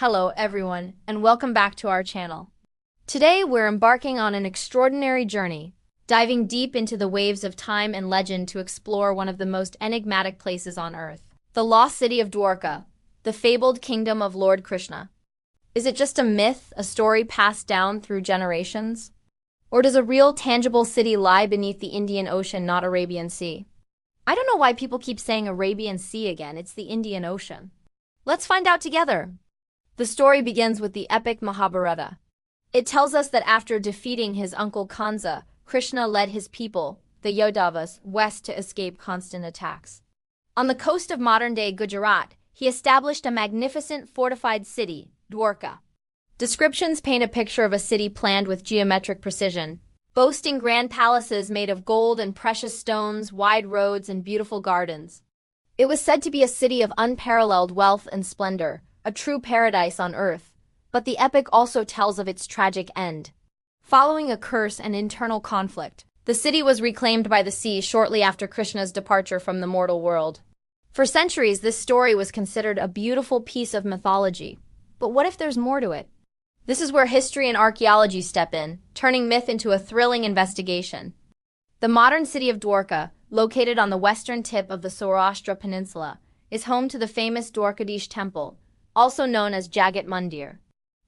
Hello everyone, and welcome back to our channel. Today we're embarking on an extraordinary journey, diving deep into the waves of time and legend to explore one of the most enigmatic places on Earth. The lost city of Dwarka, the fabled kingdom of Lord Krishna. Is it just a myth, a story passed down through generations? Or does a real, tangible city lie beneath the Indian Ocean, not Arabian Sea? I don't know why people keep saying Arabian Sea again, it's the Indian Ocean. Let's find out together. The story begins with the epic Mahabharata. It tells us that after defeating his uncle Kansa, Krishna led his people, the Yadavas, west to escape constant attacks. On the coast of modern-day Gujarat, he established a magnificent fortified city, Dwarka. Descriptions paint a picture of a city planned with geometric precision, boasting grand palaces made of gold and precious stones, wide roads, and beautiful gardens. It was said to be a city of unparalleled wealth and splendor, a true paradise on earth, but the epic also tells of its tragic end. Following a curse and internal conflict, the city was reclaimed by the sea shortly after Krishna's departure from the mortal world. For centuries, this story was considered a beautiful piece of mythology. But what if there's more to it? This is where history and archaeology step in, turning myth into a thrilling investigation. The modern city of Dwarka, located on the western tip of the Saurashtra Peninsula, is home to the famous Dwarkadish temple, also known as Jagat Mandir.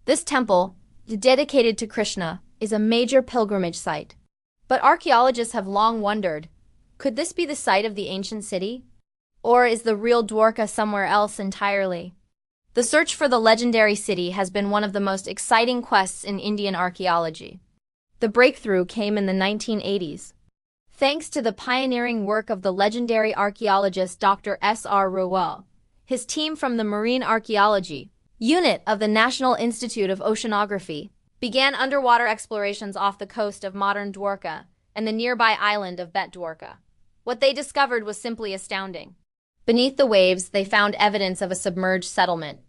This temple, dedicated to Krishna, is a major pilgrimage site. But archaeologists have long wondered, could this be the site of the ancient city? Or is the real Dwarka somewhere else entirely? The search for the legendary city has been one of the most exciting quests in Indian archaeology. The breakthrough came in the 1980s. Thanks to the pioneering work of the legendary archaeologist Dr. S.R. Rawal, his team from the Marine Archaeology Unit of the National Institute of Oceanography began underwater explorations off the coast of modern Dwarka and the nearby island of Bet Dwarka. What they discovered was simply astounding. Beneath the waves, they found evidence of a submerged settlement.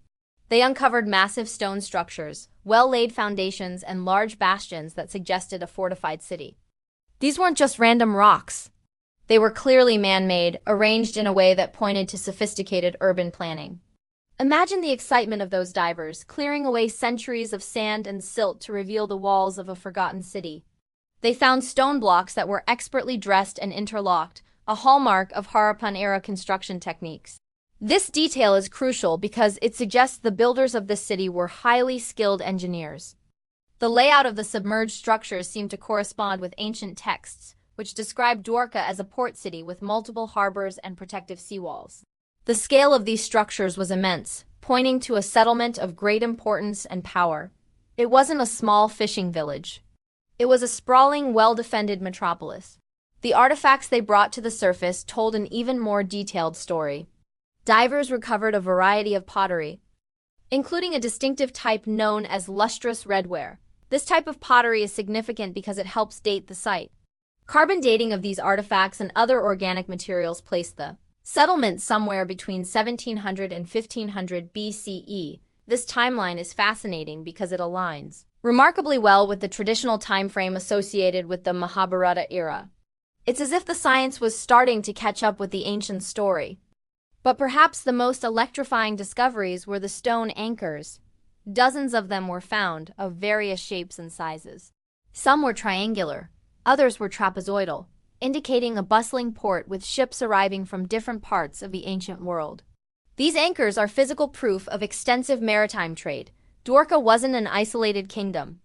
They uncovered massive stone structures, well-laid foundations, and large bastions that suggested a fortified city. These weren't just random rocks. They were clearly man-made, arranged in a way that pointed to sophisticated urban planning. Imagine the excitement of those divers, clearing away centuries of sand and silt to reveal the walls of a forgotten city. They found stone blocks that were expertly dressed and interlocked, a hallmark of Harappan-era construction techniques. This detail is crucial because it suggests the builders of this city were highly skilled engineers. The layout of the submerged structures seemed to correspond with ancient texts, which described Dwarka as a port city with multiple harbors and protective seawalls. The scale of these structures was immense, pointing to a settlement of great importance and power. It wasn't a small fishing village. It was a sprawling, well-defended metropolis. The artifacts they brought to the surface told an even more detailed story. Divers recovered a variety of pottery, including a distinctive type known as lustrous redware. This type of pottery is significant because it helps date the site. Carbon dating of these artifacts and other organic materials placed the settlement somewhere between 1700 and 1500 BCE. This timeline is fascinating because it aligns remarkably well with the traditional time frame associated with the Mahabharata era. It's as if the science was starting to catch up with the ancient story. But perhaps the most electrifying discoveries were the stone anchors. Dozens of them were found, of various shapes and sizes. Some were triangular, others were trapezoidal, indicating a bustling port with ships arriving from different parts of the ancient world. These anchors are physical proof of extensive maritime trade. Dwarka wasn't an isolated kingdom.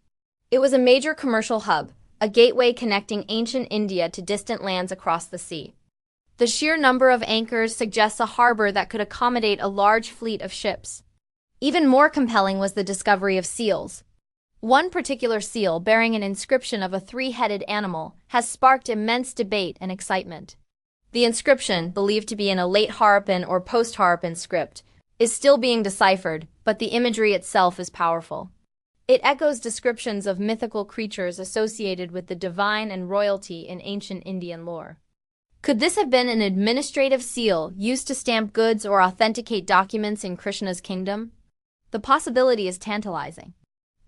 It was a major commercial hub, a gateway connecting ancient India to distant lands across the sea. The sheer number of anchors suggests a harbor that could accommodate a large fleet of ships. Even more compelling was the discovery of seals. One particular seal, bearing an inscription of a three-headed animal, has sparked immense debate and excitement. The inscription, believed to be in a late Harappan or post-Harappan script, is still being deciphered, but the imagery itself is powerful. It echoes descriptions of mythical creatures associated with the divine and royalty in ancient Indian lore. Could this have been an administrative seal used to stamp goods or authenticate documents in Krishna's kingdom? The possibility is tantalizing.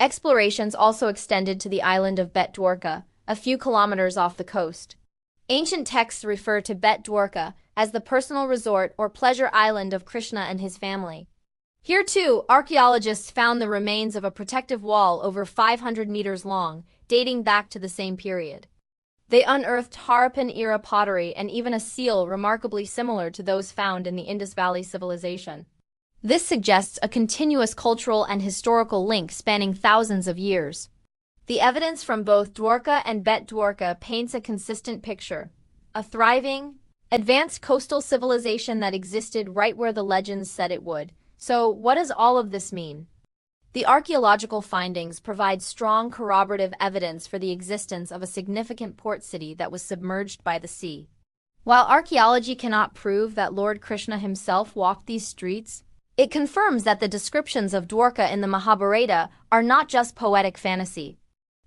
Explorations also extended to the island of Bet Dwarka, a few kilometers off the coast. Ancient texts refer to Bet Dwarka as the personal resort or pleasure island of Krishna and his family. Here too, archaeologists found the remains of a protective wall over 500 meters long, dating back to the same period. They unearthed Harappan-era pottery and even a seal remarkably similar to those found in the Indus Valley civilization. This suggests a continuous cultural and historical link spanning thousands of years. The evidence from both Dwarka and Bet Dwarka paints a consistent picture: a thriving, advanced coastal civilization that existed right where the legends said it would. So, what does all of this mean? The archaeological findings provide strong corroborative evidence for the existence of a significant port city that was submerged by the sea. While archaeology cannot prove that Lord Krishna himself walked these streets, it confirms that the descriptions of Dwarka in the Mahabharata are not just poetic fantasy.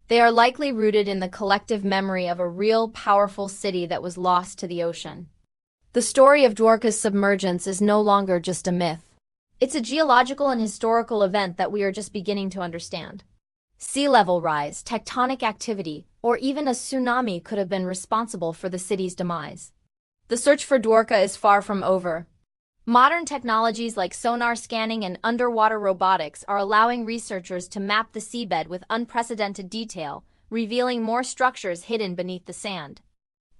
They are likely rooted in the collective memory of a real, powerful city that was lost to the ocean. The story of Dwarka's submergence is no longer just a myth. It's a geological and historical event that we are just beginning to understand. Sea level rise, tectonic activity, or even a tsunami could have been responsible for the city's demise. The search for Dwarka is far from over. Modern technologies like sonar scanning and underwater robotics are allowing researchers to map the seabed with unprecedented detail, revealing more structures hidden beneath the sand.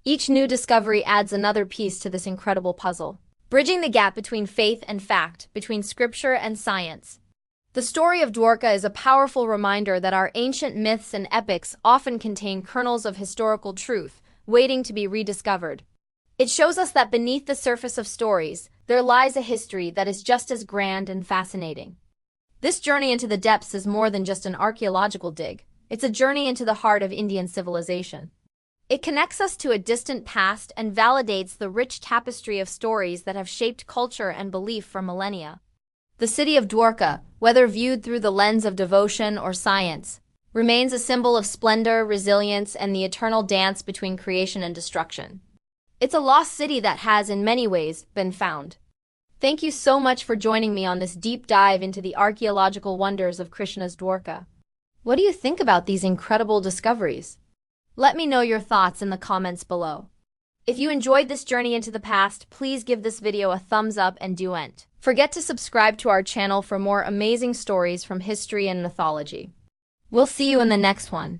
Each new discovery adds another piece to this incredible puzzle, bridging the gap between faith and fact, between scripture and science. The story of Dwarka is a powerful reminder that our ancient myths and epics often contain kernels of historical truth, waiting to be rediscovered. It shows us that beneath the surface of stories, there lies a history that is just as grand and fascinating. This journey into the depths is more than just an archaeological dig. It's a journey into the heart of Indian civilization. It connects us to a distant past and validates the rich tapestry of stories that have shaped culture and belief for millennia. The city of Dwarka, whether viewed through the lens of devotion or science, remains a symbol of splendor, resilience, and the eternal dance between creation and destruction. It's a lost city that has, in many ways, been found. Thank you so much for joining me on this deep dive into the archaeological wonders of Krishna's Dwarka. What do you think about these incredible discoveries? Let me know your thoughts in the comments below. If you enjoyed this journey into the past, please give this video a thumbs up and don't forget to subscribe to our channel for more amazing stories from history and mythology. We'll see you in the next one.